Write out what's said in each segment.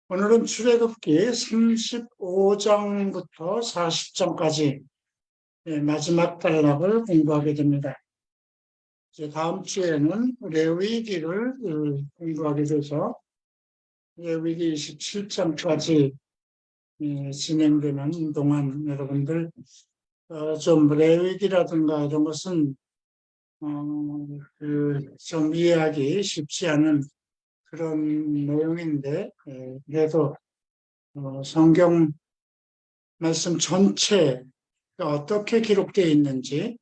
오늘은 출애굽기 35장부터 40장까지 마지막 단락을 공부하게 됩니다. 이제 다음 주에는 레위기를 공부하게 돼서 레위기 27장까지 진행되는 동안 여러분들 좀 레위기라든가 이런 것은 좀 이해하기 쉽지 않은 그런 내용인데 그래도 성경 말씀 전체가 어떻게 기록되어 있는지,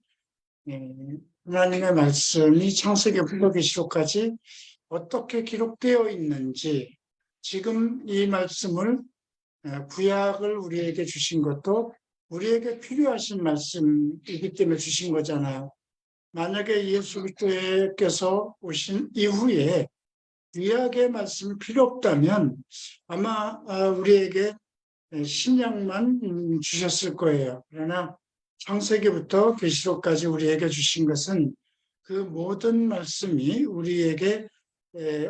하나님의 말씀이 창세기부터 계시록까지 어떻게 기록되어 있는지, 지금 이 말씀을 구약을 우리에게 주신 것도 우리에게 필요하신 말씀이기 때문에 주신 거잖아요. 만약에 예수 그리스도께서 오신 이후에 구약의 말씀이 필요 없다면 아마 우리에게 신약만 주셨을 거예요. 그러나 창세기부터 계시록까지 우리에게 주신 것은 그 모든 말씀이 우리에게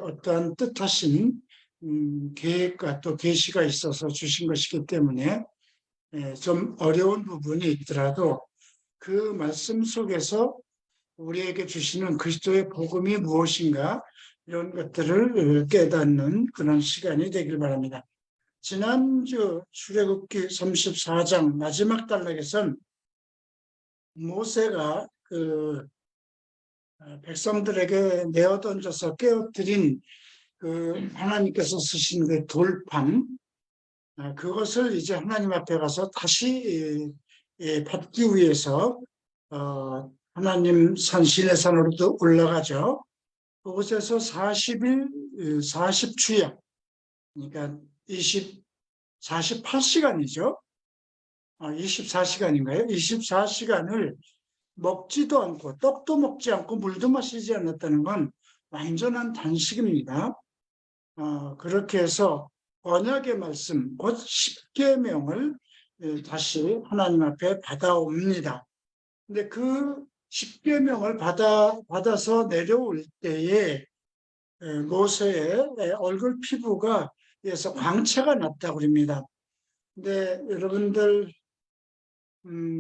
어떠한 뜻하신 계획과 또 계시가 있어서 주신 것이기 때문에 좀 어려운 부분이 있더라도 그 말씀 속에서 우리에게 주시는 그리스도의 복음이 무엇인가 이런 것들을 깨닫는 그런 시간이 되길 바랍니다. 지난주 출애굽기 34장 마지막 단락에선 모세가 그 백성들에게 내어 던져서 깨어뜨린 그 하나님께서 쓰신 그 돌판, 그것을 이제 하나님 앞에 가서 다시 받기 위해서 하나님 산 시내산으로도 올라가죠. 그곳에서 40일 40주야, 그러니까 48시간이죠. 24시간인가요? 24시간을 먹지도 않고 떡도 먹지 않고 물도 마시지 않았다는 건 완전한 단식입니다. 그렇게 해서 언약의 말씀, 곧 십계명을 다시 하나님 앞에 받아옵니다. 근데 그 십계명을 받아서 내려올 때에 모세의 얼굴 피부가 에서 광채가 났다고 합니다. 근데 여러분들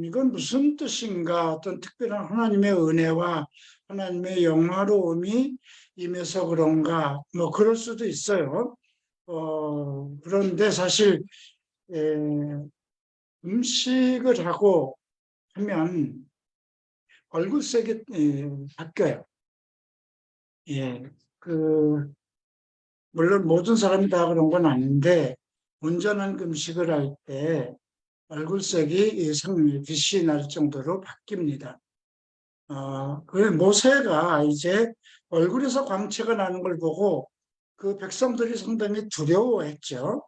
이건 무슨 뜻인가? 어떤 특별한 하나님의 은혜와 하나님의 영화로움이 임해서 그런가? 뭐 그럴 수도 있어요. 그런데 사실 음식을 하고 하면 얼굴색이 바뀌어요. 예, 물론 모든 사람이 다 그런 건 아닌데 온전한 음식을 할 때 얼굴색이 빛이 날 정도로 바뀝니다. 그 모세가 이제 얼굴에서 광채가 나는 걸 보고 그 백성들이 상당히 두려워했죠.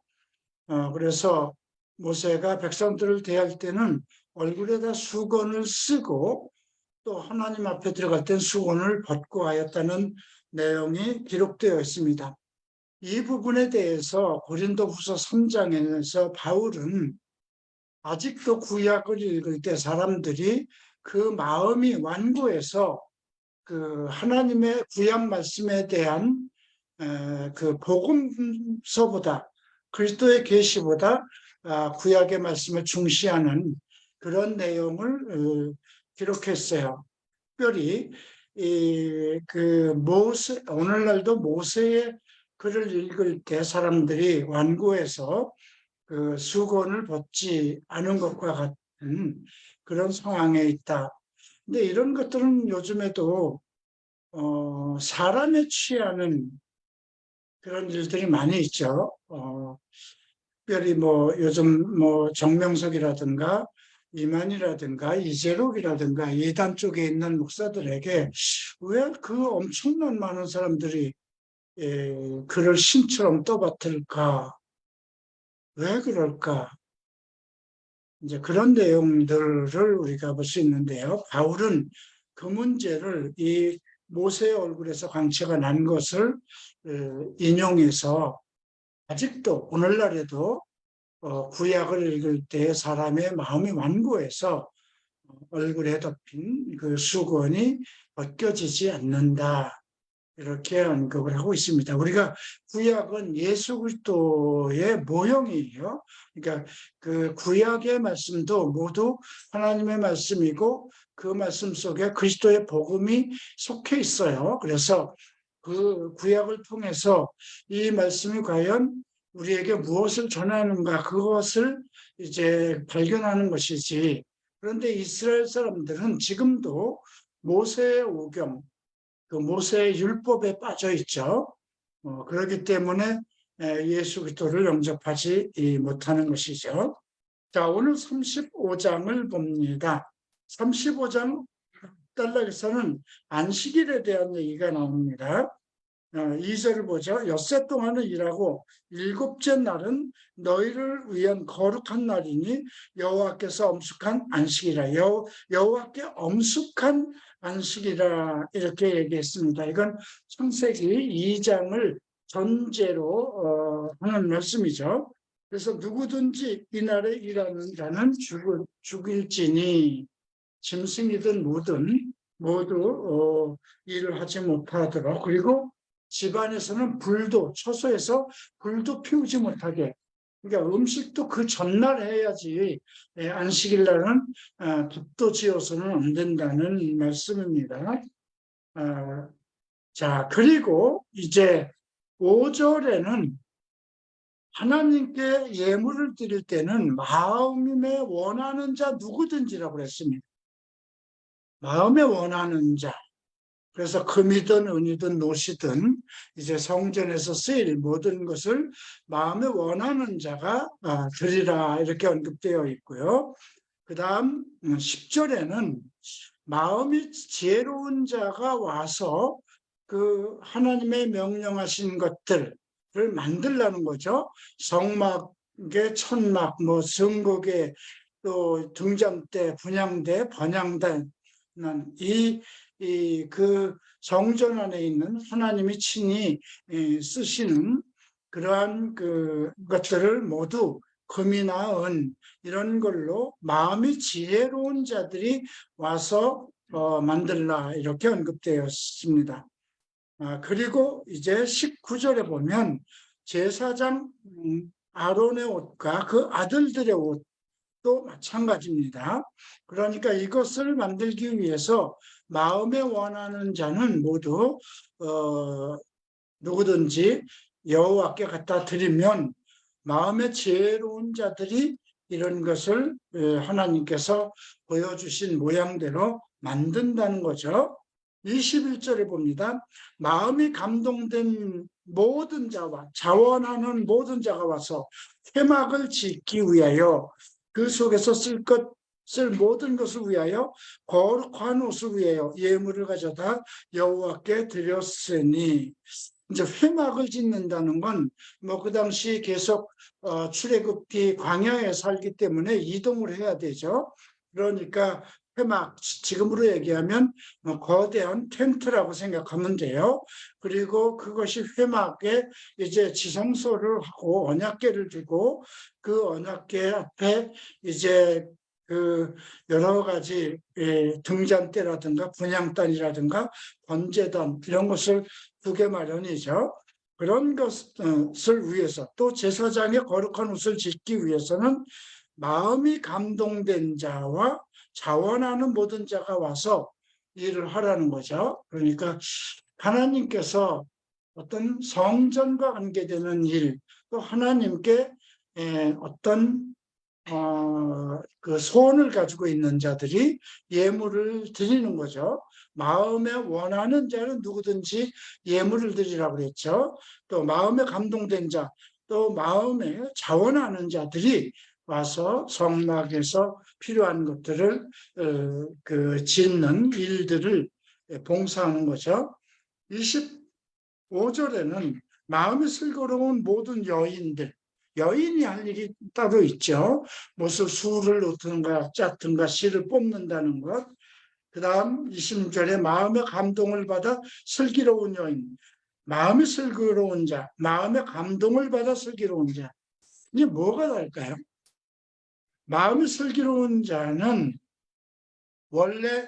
그래서 모세가 백성들을 대할 때는 얼굴에다 수건을 쓰고 또 하나님 앞에 들어갈 땐 수건을 벗고 하였다는 내용이 기록되어 있습니다. 이 부분에 대해서 고린도후서 3장에서 바울은 아직도 구약을 읽을 때 사람들이 그 마음이 완고해서 그 하나님의 구약 말씀에 대한 그 복음서보다 그리스도의 계시보다 구약의 말씀을 중시하는 그런 내용을 기록했어요. 특별히 오늘날도 모세의 글을 읽을 때 사람들이 완고해서 그 수건을 벗지 않은 것과 같은 그런 상황에 있다. 근데 이런 것들은 요즘에도 사람에 취하는 그런 일들이 많이 있죠. 특별히 뭐 요즘 뭐 정명석이라든가 이만희라든가 이재록이라든가 이단 쪽에 있는 목사들에게 왜 그 엄청난 많은 사람들이 그를 신처럼 떠받들까? 왜 그럴까? 이제 그런 내용들을 우리가 볼 수 있는데요. 바울은 그 문제를 이 모세의 얼굴에서 광채가 난 것을 인용해서 아직도 오늘날에도 구약을 읽을 때 사람의 마음이 완고해서 얼굴에 덮인 그 수건이 벗겨지지 않는다. 이렇게 언급을 하고 있습니다. 우리가 구약은 예수 그리스도의 모형이에요. 그러니까 그 구약의 말씀도 모두 하나님의 말씀이고 그 말씀 속에 그리스도의 복음이 속해 있어요. 그래서 그 구약을 통해서 이 말씀이 과연 우리에게 무엇을 전하는가 그것을 이제 발견하는 것이지. 그런데 이스라엘 사람들은 지금도 모세의 오경, 그 모세의 율법에 빠져 있죠. 그렇기 때문에 예수 그리스도를 영접하지 못하는 것이죠. 자, 오늘 35장을 봅니다. 35장 달락에서는 안식일에 대한 얘기가 나옵니다. 2절을 보죠. 엿새 동안은 일하고 일곱째 날은 너희를 위한 거룩한 날이니 여호와께서 엄숙한 안식이라. 여호와께 엄숙한 안식이라 이렇게 얘기했습니다. 이건 창세기 2장을 전제로 하는 말씀이죠. 그래서 누구든지 이날에 일하는 자는 죽일지니 짐승이든 뭐든 모두 일을 하지 못하도록, 그리고 집안에서는 불도, 처소에서 불도 피우지 못하게. 그러니까 음식도 그 전날 해야지 안식일 날은 붓도 지어서는 안 된다는 말씀입니다. 자, 그리고 이제 5절에는 하나님께 예물을 드릴 때는 마음에 원하는 자 누구든지라고 했습니다. 마음에 원하는 자. 그래서 금이든 은이든 노시든 이제 성전에서 쓰일 모든 것을 마음에 원하는 자가 드리라 이렇게 언급되어 있고요. 그 다음 10절에는 마음이 지혜로운 자가 와서 그 하나님의 명령하신 것들을 만들라는 거죠. 성막의 천막, 뭐 성곡의 또 등잔대, 분향대, 번향대, 그 성전 안에 있는 하나님이 친히 쓰시는 그러한 그 것들을 모두 금이나 은 이런 걸로 마음이 지혜로운 자들이 와서 만들라 이렇게 언급되었습니다. 그리고 이제 19절에 보면 제사장 아론의 옷과 그 아들들의 옷도 마찬가지입니다. 그러니까 이것을 만들기 위해서 마음에 원하는 자는 모두 누구든지 여호와께 갖다 드리면 마음에 지혜로운 자들이 이런 것을 하나님께서 보여주신 모양대로 만든다는 거죠. 21절에 봅니다. 마음이 감동된 모든 자와 자원하는 모든 자가 와서 회막을 짓기 위하여 그 속에서 쓸 모든 것을 위하여 거룩한 옷을 위하여 예물을 가져다 여호와께 드렸으니, 이제 회막을 짓는다는 건 뭐 그 당시 계속 출애굽기 광야에 살기 때문에 이동을 해야 되죠. 그러니까 회막, 지금으로 얘기하면 거대한 텐트라고 생각하면 돼요. 그리고 그것이 회막에 이제 지성소를 하고 언약궤를 두고 그 언약궤 앞에 이제 그 여러 가지 등잔대라든가 분향단이라든가 번제단 이런 것을 두게 마련이죠. 그런 것을 위해서, 또 제사장의 거룩한 옷을 짓기 위해서는 마음이 감동된 자와 자원하는 모든 자가 와서 일을 하라는 거죠. 그러니까 하나님께서 어떤 성전과 관계되는 일, 또 하나님께 어떤 그 소원을 가지고 있는 자들이 예물을 드리는 거죠. 마음에 원하는 자는 누구든지 예물을 드리라고 그랬죠. 또 마음에 감동된 자, 또 마음에 자원하는 자들이 와서 성막에서 필요한 것들을 그 짓는 일들을 봉사하는 거죠. 25절에는 마음이 슬거로운 모든 여인들, 여인이 할 일이 따로 있죠. 무슨 술을 놓든가 짰든가 씨를 뽑는다는 것. 그 다음 26절에 마음의 감동을 받아 슬기로운 여인, 마음이 슬기로운 자, 마음의 감동을 받아 슬기로운 자. 이게 뭐가 다를까요? 마음이 슬기로운 자는 원래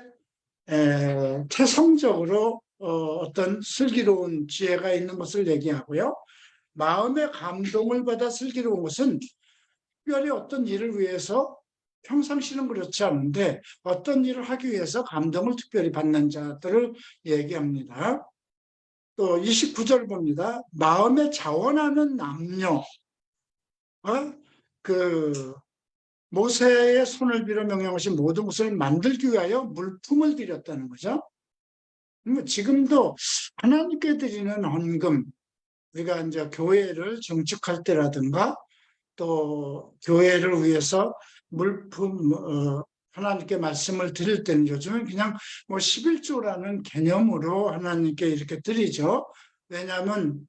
태성적으로 어떤 슬기로운 지혜가 있는 것을 얘기하고요. 마음의 감동을 받아 슬기로운 것은 특별히 어떤 일을 위해서 평상시는 그렇지 않은데 어떤 일을 하기 위해서 감동을 특별히 받는 자들을 얘기합니다. 또 29절 봅니다. 마음에 자원하는 남녀. 그 모세의 손을 빌어 명령하신 모든 것을 만들기 위하여 물품을 드렸다는 거죠. 지금도 하나님께 드리는 헌금, 우리가 이제 교회를 증축할 때라든가 또 교회를 위해서 물품, 하나님께 말씀을 드릴 때는 요즘은 그냥 뭐 11조라는 개념으로 하나님께 이렇게 드리죠. 왜냐하면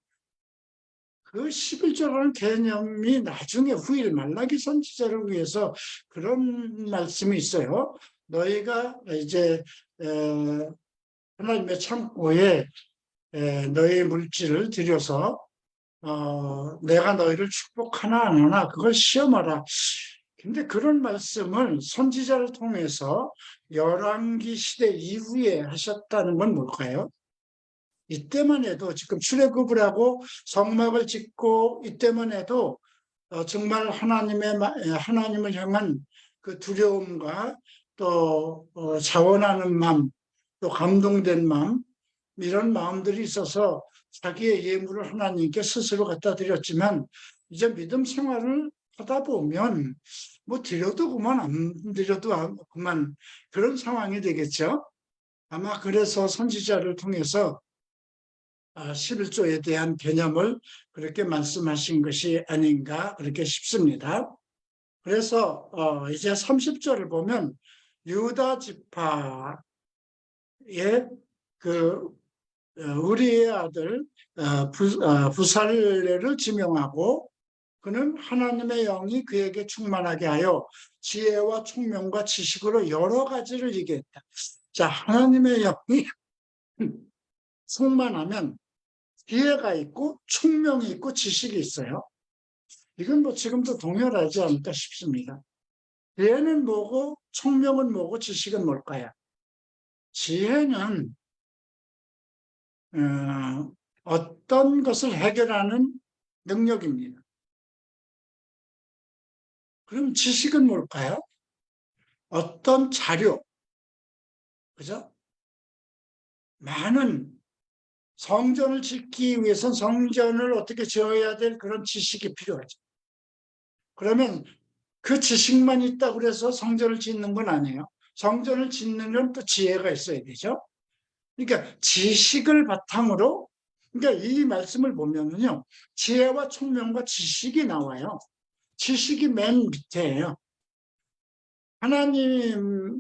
그 11조라는 개념이 나중에 후일 말라기 선지자를 위해서 그런 말씀이 있어요. 너희가 이제 하나님의 창고에 너희 물질을 들여서 내가 너희를 축복하나 안 하나 그걸 시험하라. 근데 그런 말씀을 선지자를 통해서 열왕기 시대 이후에 하셨다는 건 뭘까요? 이때만 해도 지금 출애굽을 하고 성막을 짓고 이때만 해도 정말 하나님을 향한 그 두려움과 또 자원하는 마음, 또 감동된 마음 이런 마음들이 있어서 자기의 예물을 하나님께 스스로 갖다 드렸지만 이제 믿음 생활을 하다 보면 뭐 드려도 그만 안 드려도 그만 그런 상황이 되겠죠. 아마 그래서 선지자를 통해서 11조에 대한 개념을 그렇게 말씀하신 것이 아닌가 그렇게 싶습니다. 그래서 이제 30절을 보면 유다 지파의 그 우리의 아들 부살레를 지명하고 그는 하나님의 영이 그에게 충만하게 하여 지혜와 총명과 지식으로 여러 가지를 얘기했다. 자, 하나님의 영이 충만하면 지혜가 있고 총명이 있고 지식이 있어요. 이건 뭐 지금도 동일하지 않을까 싶습니다. 지혜는 뭐고 총명은 뭐고 지식은 뭘까요? 지혜는 어떤 것을 해결하는 능력입니다. 그럼 지식은 뭘까요? 어떤 자료, 그죠? 많은 성전을 짓기 위해서는 성전을 어떻게 지어야 될 그런 지식이 필요하죠. 그러면 그 지식만 있다고 해서 성전을 짓는 건 아니에요. 성전을 짓는 건 또 지혜가 있어야 되죠. 그러니까 지식을 바탕으로, 그러니까 이 말씀을 보면은요, 지혜와 총명과 지식이 나와요. 지식이 맨 밑에예요. 하나님의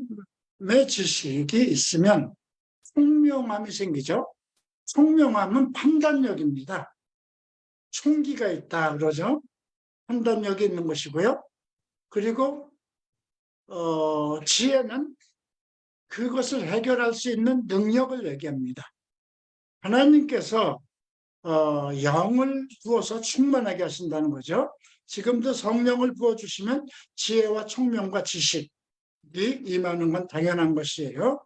지식이 있으면 총명함이 생기죠. 총명함은 판단력입니다. 총기가 있다 그러죠. 판단력이 있는 것이고요. 그리고 지혜는 그것을 해결할 수 있는 능력을 얘기합니다. 하나님께서 영을 부어서 충만하게 하신다는 거죠. 지금도 성령을 부어주시면 지혜와 총명과 지식이 임하는 건 당연한 것이에요.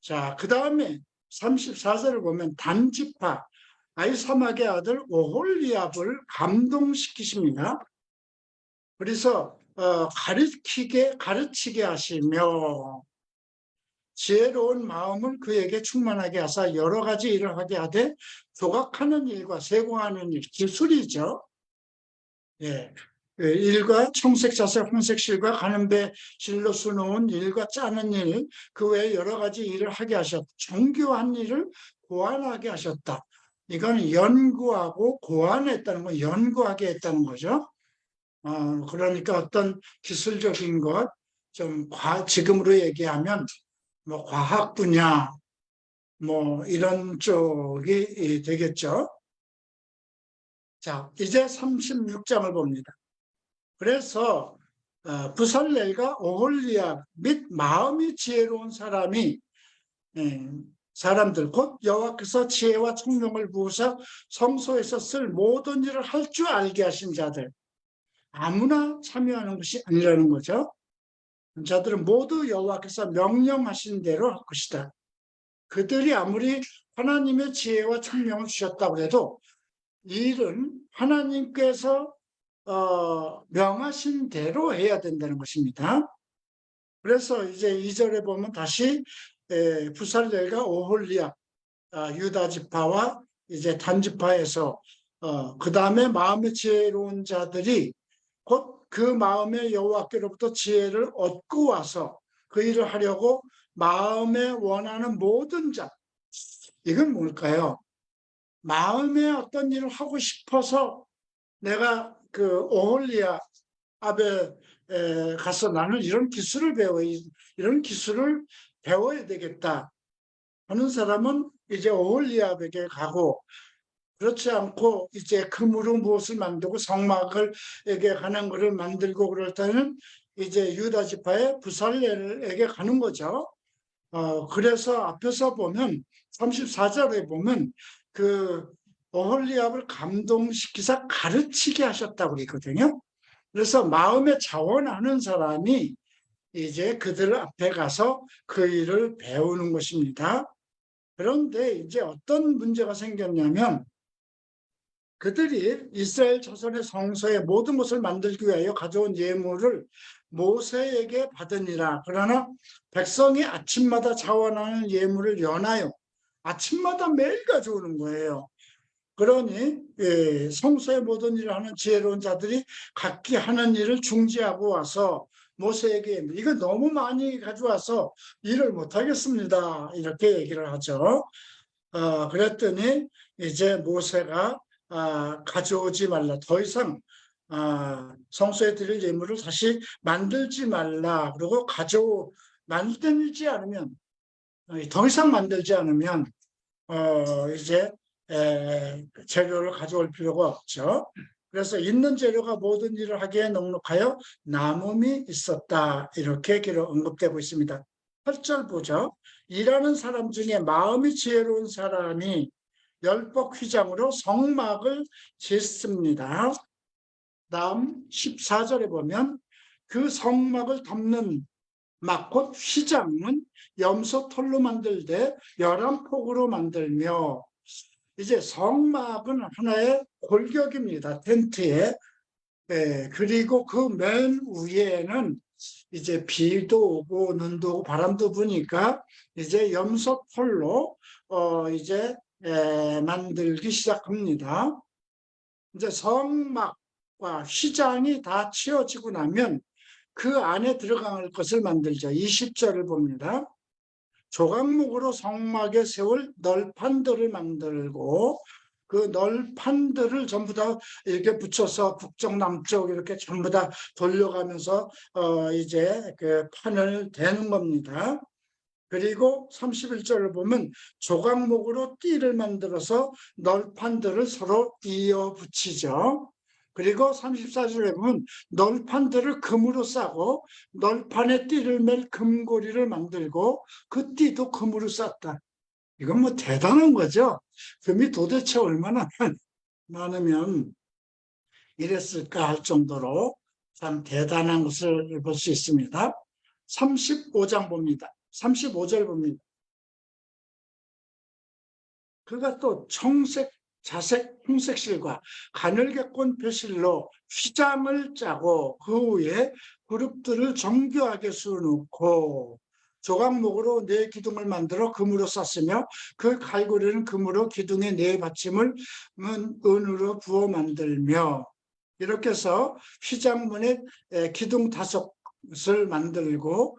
자, 그 다음에 34절을 보면 단지파 아이사막의 아들 오홀리압을 감동시키십니다. 그래서 가르치게 하시며 지혜로운 마음을 그에게 충만하게 하사 여러 가지 일을 하게 하되 조각하는 일과 세공하는 일, 기술이죠. 예. 일과 청색, 자색, 홍색 실과 가는 배 실로 수놓은 일과 짜는 일, 그 외에 여러 가지 일을 하게 하셨다. 정교한 일을 고안하게 하셨다. 이건 연구하고 고안했다는 거, 연구하게 했다는 거죠. 그러니까 어떤 기술적인 것, 지금으로 얘기하면 뭐 과학 분야, 뭐 이런 쪽이 되겠죠. 자, 이제 36장을 봅니다. 그래서 부살렐과 오홀리압 및 마음이 지혜로운 사람들 곧 여호와께서 지혜와 총명을 부으사 성소에서 쓸 모든 일을 할 줄 알게 하신 자들, 아무나 참여하는 것이 아니라는 거죠. 자들은 모두 여호와께서 명령하신 대로 할 것이다. 그들이 아무리 하나님의 지혜와 청명을 주셨다고 해도 이 일은 하나님께서 명하신 대로 해야 된다는 것입니다. 그래서 이제 2절에 보면 다시 부살렐과 오홀리압, 유다 지파와 이제 단 지파에서 그 다음에 마음의 지혜로운 자들이 곧 그 마음의 여호와께로부터 지혜를 얻고 와서 그 일을 하려고 마음에 원하는 모든 자. 이건 뭘까요? 마음에 어떤 일을 하고 싶어서 내가 그 오홀리압 앞에 가서 나는 이런 기술을 이런 기술을 배워야 되겠다 하는 사람은 이제 오홀리압에게 가고, 그렇지 않고 이제 금으로 무엇을 만들고 성막을에게 가는 것을 만들고 그럴 때는 이제 유다 지파의 부살렐에게 가는 거죠. 그래서 앞에서 보면 34절에 보면 그 오홀리압을 감동시키사 가르치게 하셨다고 그러거든요. 그래서 마음에 자원하는 사람이 이제 그들 앞에 가서 그 일을 배우는 것입니다. 그런데 이제 어떤 문제가 생겼냐면 그들이 이스라엘 자손의 성소의 모든 것을 만들기 위하여 가져온 예물을 모세에게 받으니라. 그러나 백성이 아침마다 자원하는 예물을 연하여 아침마다 매일 가져오는 거예요. 그러니 성소의 모든 일을 하는 지혜로운 자들이 각기 하는 일을 중지하고 와서 모세에게 이거 너무 많이 가져와서 일을 못하겠습니다. 이렇게 얘기를 하죠. 그랬더니 이제 모세가 가져오지 말라. 더 이상 성소에 드릴 예물을 다시 만들지 말라. 그리고 만들지 않으면 더 이상 만들지 않으면 이제 재료를 가져올 필요가 없죠. 그래서 있는 재료가 모든 일을 하기에 넉넉하여 남음이 있었다. 이렇게 기록 언급되고 있습니다. 8절 보죠. 일하는 사람 중에 마음이 지혜로운 사람이 열법 휘장으로 성막을 짓습니다. 다음 14절에 보면 그 성막을 덮는 막 곧 휘장은 염소 털로 만들되 11폭으로 만들며, 이제 성막은 하나의 골격입니다. 텐트에. 그리고 그 맨 위에는 이제 비도 오고 눈도 오고 바람도 부니까 이제 염소 털로 이제 만들기 시작합니다. 이제 성막과 휘장이 다 치워지고 나면 그 안에 들어갈 것을 만들죠. 20절을 봅니다. 조각목으로 성막에 세울 널판들을 만들고 그 널판들을 전부 다 이렇게 붙여서 북쪽 남쪽 이렇게 전부 다 돌려가면서 이제 그 판을 대는 겁니다. 그리고 31절을 보면 조각목으로 띠를 만들어서 널판들을 서로 이어 붙이죠. 그리고 34절에 보면 널판들을 금으로 싸고 널판에 띠를 맬 금고리를 만들고 그 띠도 금으로 쌌다. 이건 뭐 대단한 거죠. 금이 도대체 얼마나 많으면 이랬을까 할 정도로 참 대단한 것을 볼 수 있습니다. 35장 봅니다. 35절 봅니다. 그가 또 청색, 자색, 홍색 실과 가늘게 꼰 표실로 휘장을 짜고 그 위에 그룹들을 정교하게 수놓고 조각목으로 네 기둥을 만들어 금으로 쌌으며 그 갈고리는 금으로 기둥의 네 받침을 은으로 부어 만들며, 이렇게 해서 휘장문에 기둥 5을 만들고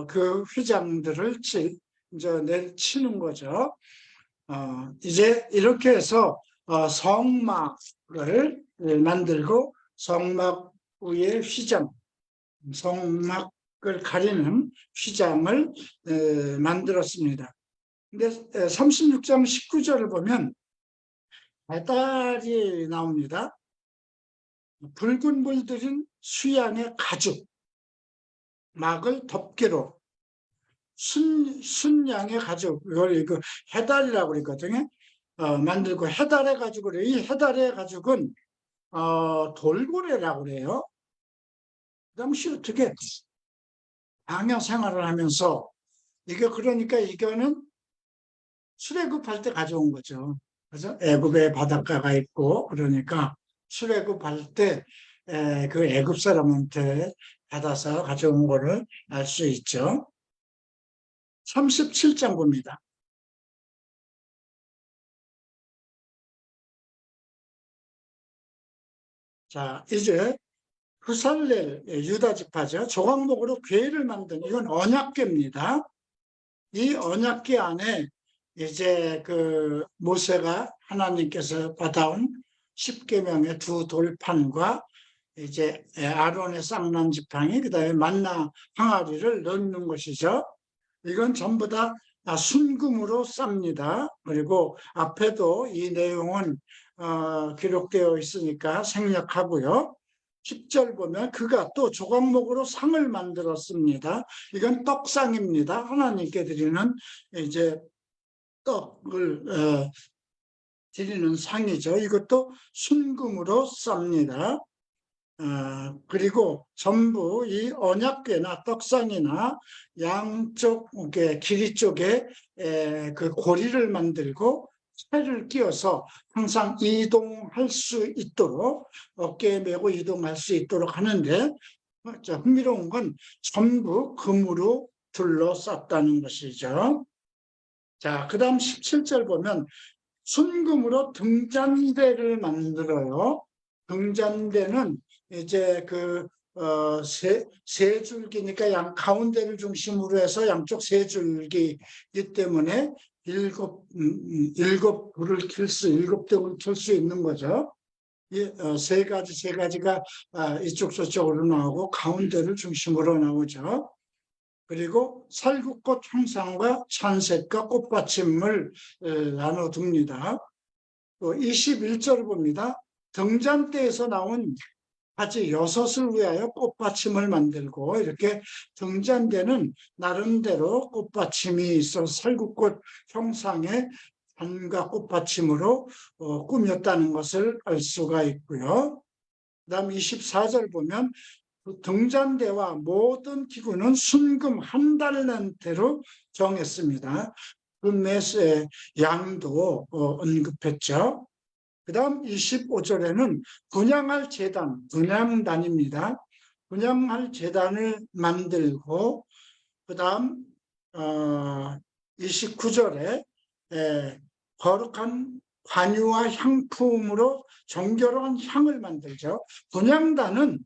그 휘장들을 치는 거죠. 이제 이렇게 해서 성막을 만들고 성막 위에 성막을 가리는 휘장을 만들었습니다. 근데 36장 19절을 보면 배달이 나옵니다. 붉은 물들인 수양의 가죽 막을 덮개로 순양의 가죽, 이걸 해달이라고 그러거든요. 만들고 해달의 가죽으로, 이 해달의 가죽은 돌고래라고 그래요. 그 당시 어떻게 방야 생활을 하면서 이게 그러니까 이거는 출애굽할 때 가져온 거죠. 그래서 애굽에 바닷가가 있고 그러니까 출애굽할 때 그 애굽 사람한테 받아서 가져온 거를 알 수 있죠. 37장 봅니다. 자, 이제 후살렐 유다 지파죠. 조각목으로 궤를 만든 이건 언약궤입니다. 이 언약궤 안에 이제 그 모세가 하나님께서 받아온 십계명의 두 돌판과 이제 아론의 쌍난 지팡이 그다음에 만나 항아리를 넣는 것이죠. 이건 전부 다 순금으로 쌉니다. 그리고 앞에도 이 내용은 기록되어 있으니까 생략하고요. 10절 보면 그가 또 조각목으로 상을 만들었습니다. 이건 떡상입니다. 하나님께 드리는 이제 떡을 드리는 상이죠. 이것도 순금으로 쌉니다. 그리고 전부 이 언약궤나 떡상이나 양쪽 길이 쪽에 그 고리를 만들고 채를 끼워서 항상 이동할 수 있도록 어깨에 메고 이동할 수 있도록 하는데 흥미로운 건 전부 금으로 둘러쌌다는 것이죠. 자, 그 다음 17절 보면 순금으로 등잔대를 만들어요. 등잔대는 이제 세 줄기니까 가운데를 중심으로 해서 양쪽 세 줄기이기 때문에 일곱 불을 일곱 등을 켤 수 있는 거죠. 세 가지가 이쪽 저쪽으로 나오고 가운데를 중심으로 나오죠. 그리고 살구꽃 형상과 찬색과 꽃받침을 나눠둡니다. 또 21절을 봅니다. 등잔대에서 나온 가지 6을 위하여 꽃받침을 만들고 이렇게 등잔대는 나름대로 꽃받침이 있어 살구꽃 형상의 단과 꽃받침으로 꾸몄다는 것을 알 수가 있고요. 그 다음 24절 보면 등잔대와 모든 기구는 순금 한 달란트로 정했습니다. 금의 양도 언급했죠. 그 다음 25절에는 분향할 제단, 분향단입니다. 분향할 제단을 만들고 그 다음 29절에 거룩한 관유와 향품으로 정결한 향을 만들죠. 분향단은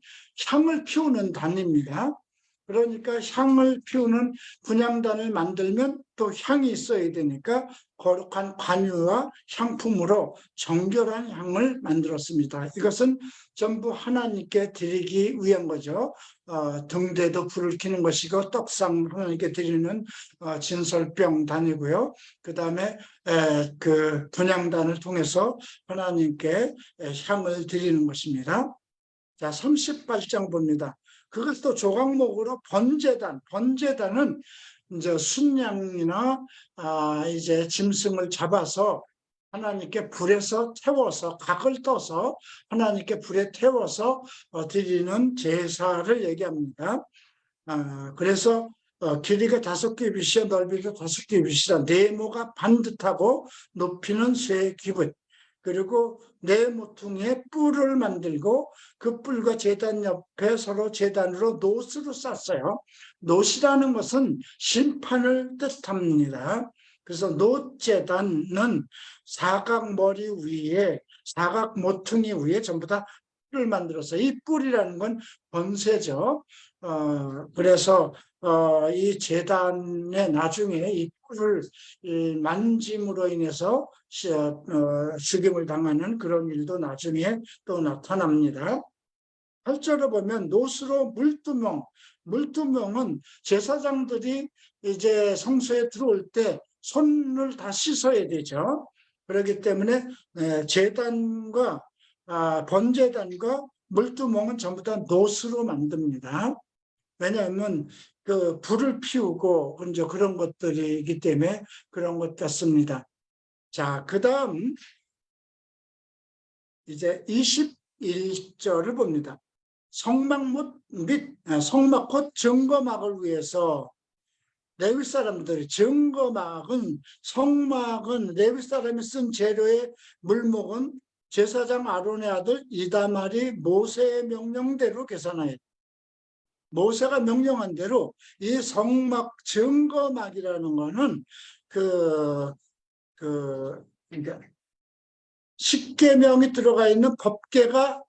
향을 피우는 단입니다. 그러니까 향을 피우는 분향단을 만들면 또 향이 있어야 되니까 거룩한 관유와 향품으로 정결한 향을 만들었습니다. 이것은 전부 하나님께 드리기 위한 거죠. 등대도 불을 켜는 것이고 떡상 하나님께 드리는 진설병단이고요. 그 다음에 그 분향단을 통해서 하나님께 향을 드리는 것입니다. 자, 38장 봅니다. 그것도 조각목으로 번제단은 이제 순양이나 이제 짐승을 잡아서 하나님께 불에서 태워서 각을 떠서 하나님께 불에 태워서 드리는 제사를 얘기합니다. 그래서 길이가 5규빗이요 넓이가 5규빗이라 네모가 반듯하고 높이는 세 규빗 그리고 네 모퉁이에 뿔을 만들고 그 뿔과 제단 옆에 서로 제단으로 노스로 쌌어요. 노시라는 것은 심판을 뜻합니다. 그래서 노제단은 사각 머리 위에 사각 모퉁이 위에 전부 다 뿔을 만들었어요. 이 뿔이라는 건 번세죠. 그래서 이 제단에 나중에 이 뿔을 만짐으로 인해서 죽임을 당하는 그런 일도 나중에 또 나타납니다. 8절에 보면 노스로 물두멍은 제사장들이 이제 성소에 들어올 때 손을 다 씻어야 되죠. 그렇기 때문에 제단과 번제단과 물두멍은 전부 다 노스로 만듭니다. 왜냐하면 그 불을 피우고 이제 그런 것들이기 때문에 그런 것 같습니다. 자, 그 다음 이제 21절을 봅니다. 성막 및 성막 곧 증거막을 위해서 레위 사람들이 증거막은 성막은 레위 사람이 쓴 재료의 물목은 제사장 아론의 아들 이다말이 모세의 명령대로 계산하였다. 모세가 명령한 대로 이 성막 증거막이라는 거는 그 그러니까 십계명이 들어가 있는 법궤가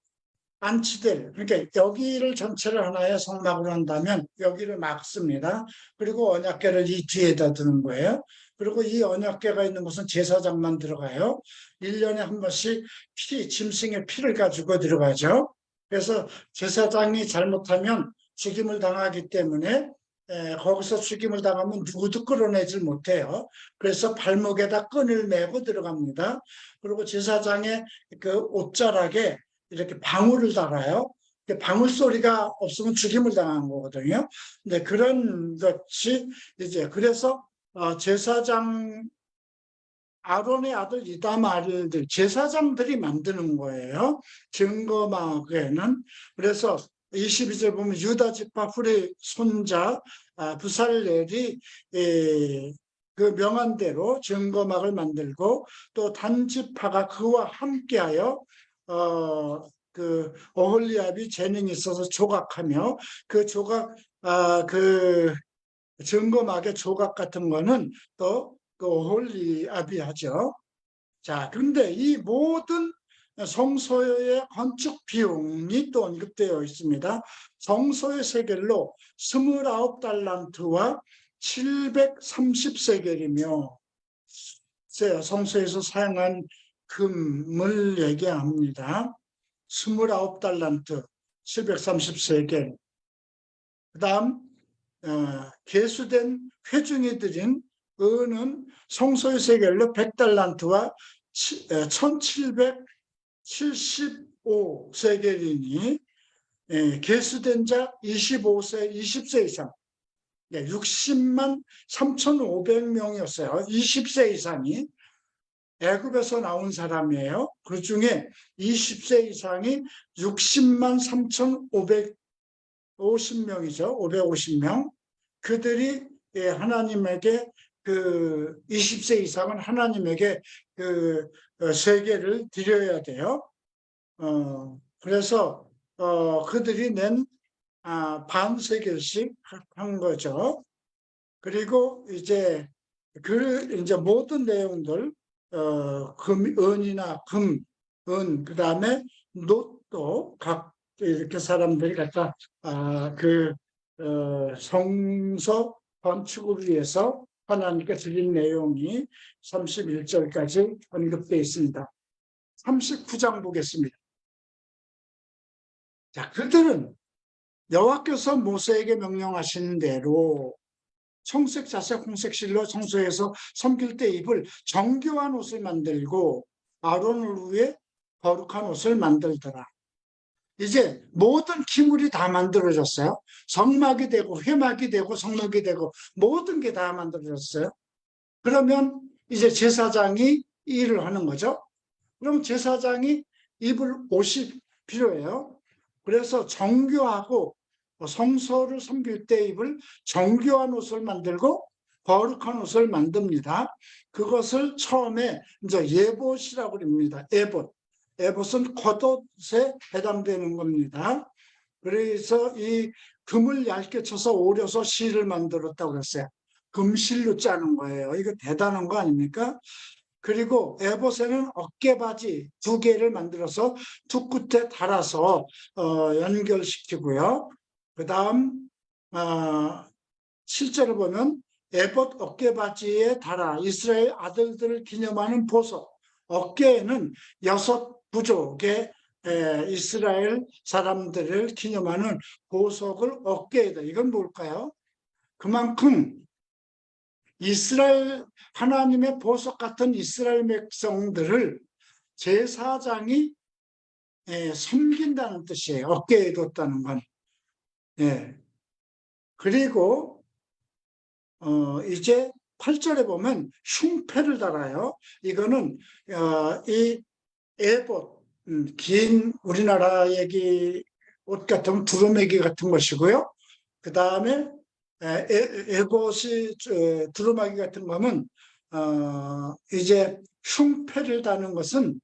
안치될, 그러니까 여기를 전체를 하나의 성막으로 한다면 여기를 막습니다. 그리고 언약궤를 이 뒤에다 두는 거예요. 그리고 이 언약궤가 있는 곳은 제사장만 들어가요. 1년에 한 번씩 짐승의 피를 가지고 들어가죠. 그래서 제사장이 잘못하면 죽임을 당하기 때문에 거기서 죽임을 당하면 누구도 끌어내질 못해요. 그래서 발목에다 끈을 메고 들어갑니다. 그리고 제사장의 그 옷자락에 이렇게 방울을 달아요. 방울 소리가 없으면 죽임을 당한 거거든요. 근데 그런 것이 이제 그래서 제사장 아론의 아들 이다말들 제사장들이 만드는 거예요. 증거막에는. 그래서 22절 보면 유다 지파 후리 손자 부살렐이 그 명한 대로 증거막을 만들고 또 단지파가 그와 함께하여 그 오홀리압이 재능이 있어서 조각하며 그 조각 그 증거막의 조각 같은 거는 또 그 오홀리압이 하죠. 자, 그런데 이 모든 성소의 건축 비용이 또 언급되어 있습니다. 성소의 세겔로 29달란트와 730세겔이며 성소에서 사용한 금을 얘기합니다. 29달란트, 730세겔. 그 다음 계수된 회중이 드린 은은 성소의 세겔로 100달란트와 1775세겔이니 계수된 자 20세 이상 60만 3,500명이었어요. 20세 이상이 애굽에서 나온 사람이에요. 그 중에 20세 이상이 60만 3,550명이죠. 550명. 그들이 하나님에게 그 20세 이상은 하나님에게 그 세계를 드려야 돼요. 그래서 그들이 낸 반세겔씩 한 거죠. 그리고 이제 이제 모든 내용들 은이나 은, 그 다음에 놋도 각 이렇게 사람들이 갖다 성서 건축을 위해서 하나님께 드린 내용이 31절까지 언급되어 있습니다. 39장 보겠습니다. 자, 그들은 여호와께서 모세에게 명령하신 대로 청색, 자색, 홍색 실로 성소에서 섬길 때 입을 정교한 옷을 만들고 아론을 위해 거룩한 옷을 만들더라. 이제 모든 기물이 다 만들어졌어요. 성막이 되고 회막이 되고 성막이 되고 모든 게 다 만들어졌어요. 그러면 이제 제사장이 일을 하는 거죠. 그럼 제사장이 입을 옷이 필요해요. 그래서 정교하고 성소를 섬길 때 입을 정교한 옷을 만들고 거룩한 옷을 만듭니다. 그것을 처음에 이제 예봇이라고 합니다. 예봇. 예봇은 겉옷에 해당되는 겁니다. 그래서 이 금을 얇게 쳐서 오려서 실을 만들었다고 그랬어요. 금실로 짜는 거예요. 이거 대단한 거 아닙니까? 그리고 에봇에는 어깨바지 2개를 만들어서 두 끝에 달아서 연결시키고요. 그 다음 실제로 보면 에봇 어깨바지에 달아 이스라엘 아들들을 기념하는 보석, 어깨에는 6부족의 이스라엘 사람들을 기념하는 보석을 어깨에다. 이건 뭘까요? 그만큼 이스라엘 하나님의 보석 같은 이스라엘 백성들을 제사장이 섬긴다는 뜻이에요. 어깨에 뒀다는 건. 그리고 이제 8절에 보면 흉패를 달아요. 이거는 이 에봇, 긴 우리나라 얘기 옷 같은 두루매기 같은 것이고요. 그 다음에 에봇이 두루마기 같은 거면 이제 흉패를 다는 것은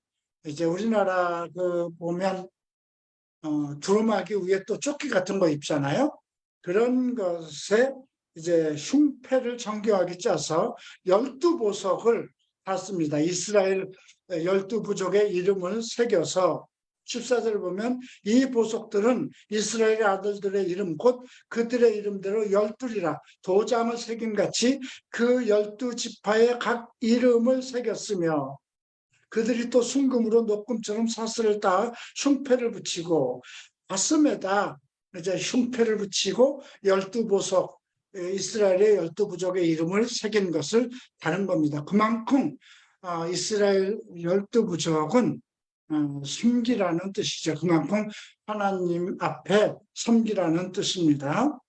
이제 우리나라 그 보면 두루마기 위에 또 조끼 같은 거 입잖아요. 그런 것에 이제 흉패를 정교하게 짜서 12보석을 탔습니다. 이스라엘 12부족의 이름을 새겨서 14절 보면 이 보석들은 이스라엘 아들들의 이름 곧 그들의 이름대로 12이라 도장을 새김같이 그 12지파의 각 이름을 새겼으며 그들이 또 순금으로 녹금처럼 사슬을 따 흉패를 붙이고 가슴에다 이제 흉패를 붙이고 12보석 이스라엘의 12부족의 이름을 새긴 것을 다른 겁니다. 그만큼 이스라엘 12부족은 섬기라는 뜻이죠. 그만큼 하나님 앞에 섬기라는 뜻입니다.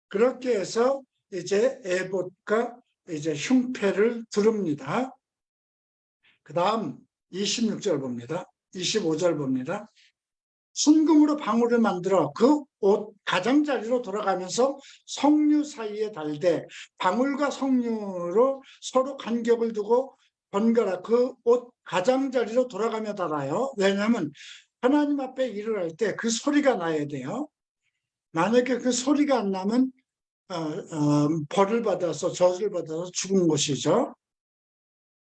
그렇게 해서 이제 에봇과 이제 흉패를 두릅니다. 그 다음 26절 봅니다. 25절 봅니다. 순금으로 방울을 만들어 그 옷 가장자리로 돌아가면서 성류 사이에 달되 방울과 성류로 서로 간격을 두고 번갈아 그 옷 가장자리로 돌아가며 달아요. 왜냐하면 하나님 앞에 일을 할 때 그 소리가 나야 돼요. 만약에 그 소리가 안 나면 벌을 받아서 저주를 받아서 죽은 것이죠.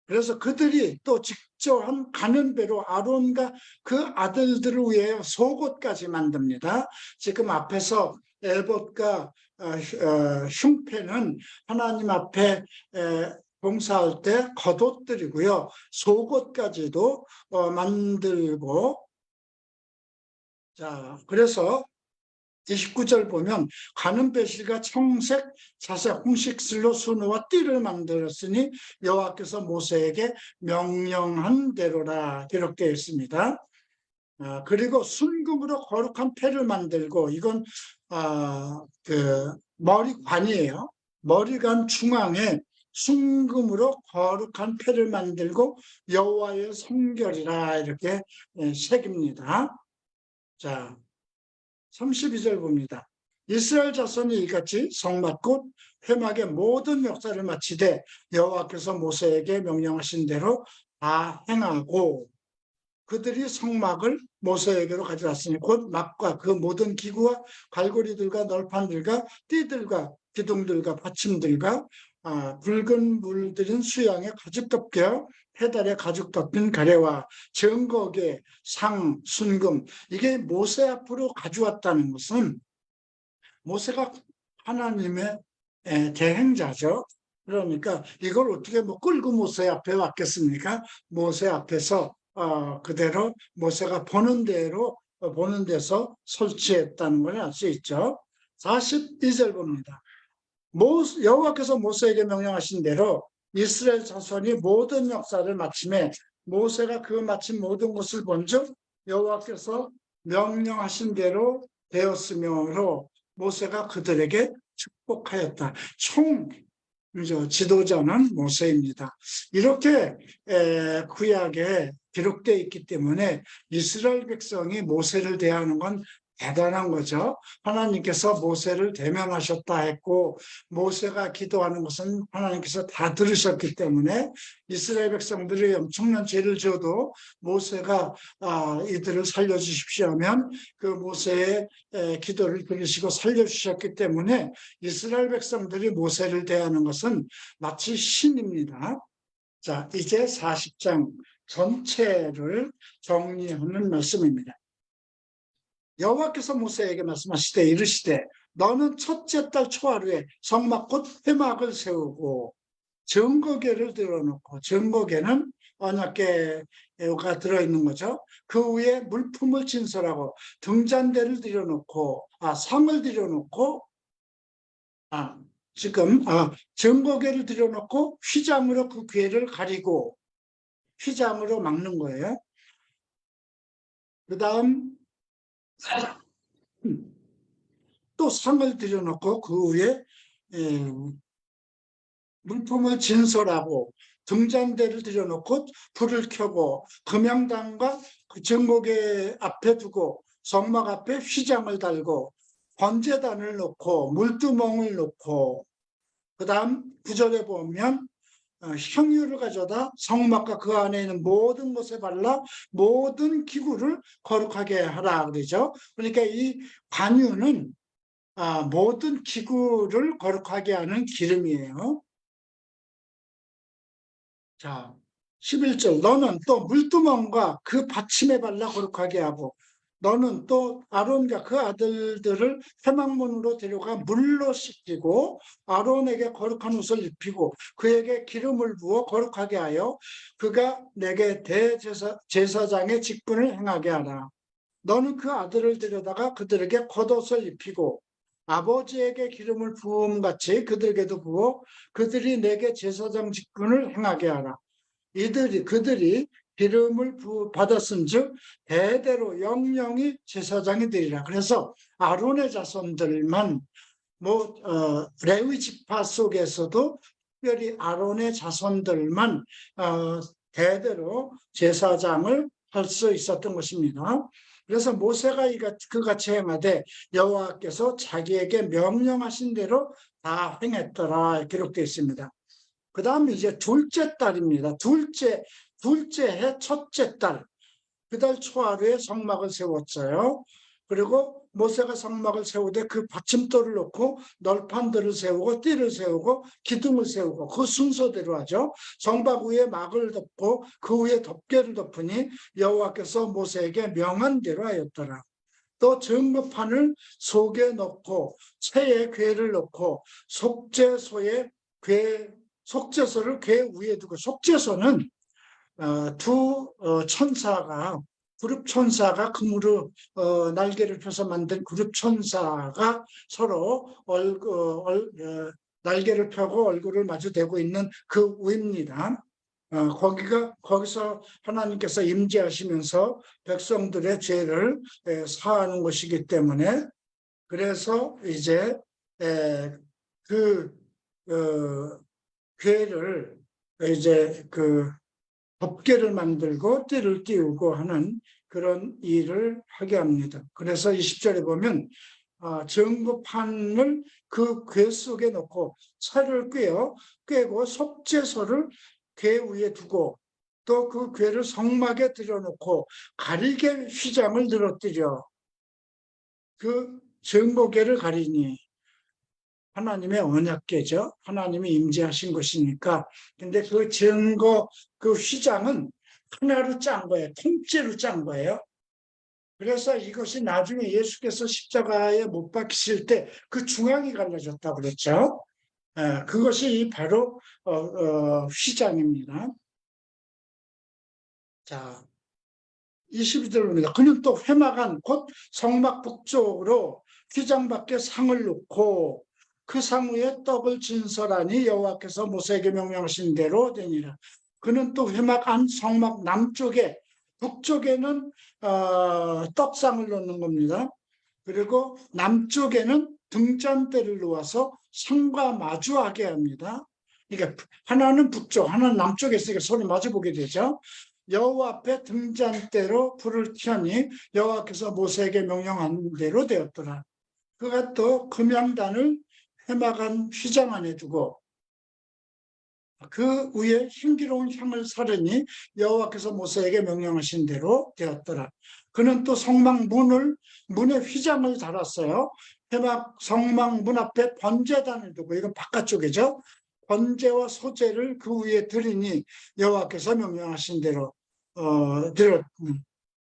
그래서 그들이 또 직접 가는 배로 아론과 그 아들들을 위해 속옷까지 만듭니다. 지금 앞에서 에봇과 흉패는 하나님 앞에 봉사할 때 겉옷들이고요. 속옷까지도 만들고, 자, 그래서 29절 보면 가는 배실과 청색, 자색, 홍식슬로 순우와 띠를 만들었으니 여호와께서 모세에게 명령한 대로라 기록되어 있습니다. 그리고 순금으로 거룩한 패를 만들고 이건 그 머리관이에요. 머리관 중앙에 순금으로 거룩한 패를 만들고 여호와의 성결이라 이렇게 새깁니다. 자. 32절 봅니다. 이스라엘 자손이 이같이 성막곧 회막의 모든 역사를 마치되 여호와께서 모세에게 명령하신 대로 다 행하고 그들이 성막을 모세에게로 가져왔으니 곧 막과 그 모든 기구와 갈고리들과 널판들과 띠들과 기둥들과 받침들과 붉은 물들인 수양에 가죽 덮여 페달에 가죽 덮인 가래와 증거계, 상, 순금 이게 모세 앞으로 가져왔다는 것은 모세가 하나님의 대행자죠. 그러니까 이걸 어떻게 끌고 모세 앞에 왔겠습니까? 모세 앞에서 그대로 모세가 보는 대로 보는 데서 설치했다는 걸 알 수 있죠. 42절 봅니다. 여호와께서 모세에게 명령하신 대로 이스라엘 자손이 모든 역사를 마침에 모세가 그 마친 모든 것을 본즉 여호와께서 명령하신 대로 되었으므로 모세가 그들에게 축복하였다. 총 지도자는 모세입니다. 이렇게 구약에 기록되어 있기 때문에 이스라엘 백성이 모세를 대하는 건 대단한 거죠. 하나님께서 모세를 대면하셨다 했고 모세가 기도하는 것은 하나님께서 다 들으셨기 때문에 이스라엘 백성들이 엄청난 죄를 지어도 모세가 이들을 살려주십시오 하면 그 모세의 기도를 들으시고 살려주셨기 때문에 이스라엘 백성들이 모세를 대하는 것은 마치 신입니다. 자, 이제 40장 전체를 정리하는 말씀입니다. 여호와께서 모세에게 말씀하시되 이르시되 너는 첫째 달 초하루에 성막 곧 회막을 세우고 증거궤를 들어놓고 증거궤는 언약궤가 들어있는 거죠. 그 위에 물품을 진설하고 등잔대를 들여놓고 상을 들여놓고 지금 증거궤를 들여놓고 휘장으로 그 궤를 가리고 휘장으로 막는 거예요. 그 다음 또 상을 들여놓고 그 위에 물품을 진설하고 등잔대를 들여놓고 불을 켜고 금양단과 그 증거궤 앞에 두고 성막 앞에 휘장을 달고 번제단을 놓고 물두멍을 놓고 그 다음 9절에 보면 향유를 가져다 성막과 그 안에 있는 모든 것에 발라 모든 기구를 거룩하게 하라 그러죠. 그러니까 이 관유는 모든 기구를 거룩하게 하는 기름이에요. 자, 11절 너는 또 물두멍과 그 받침에 발라 거룩하게 하고 너는 또 아론과 그 아들들을 회막문으로 데려가 물로 씻기고 아론에게 거룩한 옷을 입히고 그에게 기름을 부어 거룩하게 하여 그가 내게 대제사장의 직분을 행하게 하라. 너는 그 아들을 데려다가 그들에게 겉옷을 입히고 아버지에게 기름을 부음같이 그들에게도 부어 그들이 내게 제사장 직분을 행하게 하라. 그들이 기름을 받았은즉 대대로 영영이 제사장이 되리라. 그래서 아론의 자손들만 레위 지파 속에서도 특별히 아론의 자손들만 대대로 제사장을 할 수 있었던 것입니다. 그래서 모세가 그같이 행하되 여호와께서 자기에게 명령하신 대로 다 행했더라 기록되어 있습니다. 그 다음에 이제 둘째 달입니다. 둘째 해 첫째 달. 그 달 초하루에 성막을 세웠어요. 그리고 모세가 성막을 세우되 그 받침돌을 놓고 널판들을 세우고 띠를 세우고 기둥을 세우고 그 순서대로 하죠. 성막 위에 막을 덮고 그 위에 덮개를 덮으니 여호와께서 모세에게 명한 대로 하였더라. 또 증거판을 속에 넣고 새에 궤를 넣고 속죄소를 궤 위에 두고 속죄소는 두 천사가 그룹 천사가 금으로 날개를 펴서 만든 그룹 천사가 서로 날개를 펴고 얼굴을 마주대고 있는 그 위입니다. 거기서 하나님께서 임재하시면서 백성들의 죄를 사하는 것이기 때문에 그래서 이제 그 궤를 이제 그 덮개를 만들고 띠를 띄우고 하는 그런 일을 하게 합니다. 그래서 20절에 보면 증거판을 그 궤 속에 넣고 살을 꿰고 속죄소를 궤 위에 두고 또 그 궤를 성막에 들여놓고 가리개 휘장을 늘어뜨려 그 증거궤를 가리니 하나님의 언약궤죠. 하나님이 임재하신 것이니까. 근데 그 휘장은 하나로 짠 거예요. 통째로 짠 거예요. 그래서 이것이 나중에 예수께서 십자가에 못 박히실 때 그 중앙이 갈라졌다고 그랬죠. 그것이 바로 휘장입니다. 자, 22절입니다. 그는 또 회막안 곧 성막 북쪽으로 휘장 밖에 상을 놓고 그 상 위에 떡을 진설하니 여호와께서 모세에게 명령하신 대로 되니라. 그는 또 회막 안 성막 남쪽에 북쪽에는 떡상을 놓는 겁니다. 그리고 남쪽에는 등잔대를 놓아서 상과 마주하게 합니다. 그러니까 하나는 북쪽, 하나는 남쪽에 있으니까 서로 마주보게 되죠. 여호와 앞에 등잔대로 불을 켜니 여호와께서 모세에게 명령한 대로 되었더라. 그가 또 금양단을 회막안 휘장 안에 두고 그 위에 향기로운 향을 사르니 여호와께서 모세에게 명령하신 대로 되었더라. 그는 또 문에 휘장을 달았어요. 회막 성막 문 앞에 번제단을 두고, 이건 바깥쪽이죠. 번제와 소제를 그 위에 드리니 여호와께서 명령하신 대로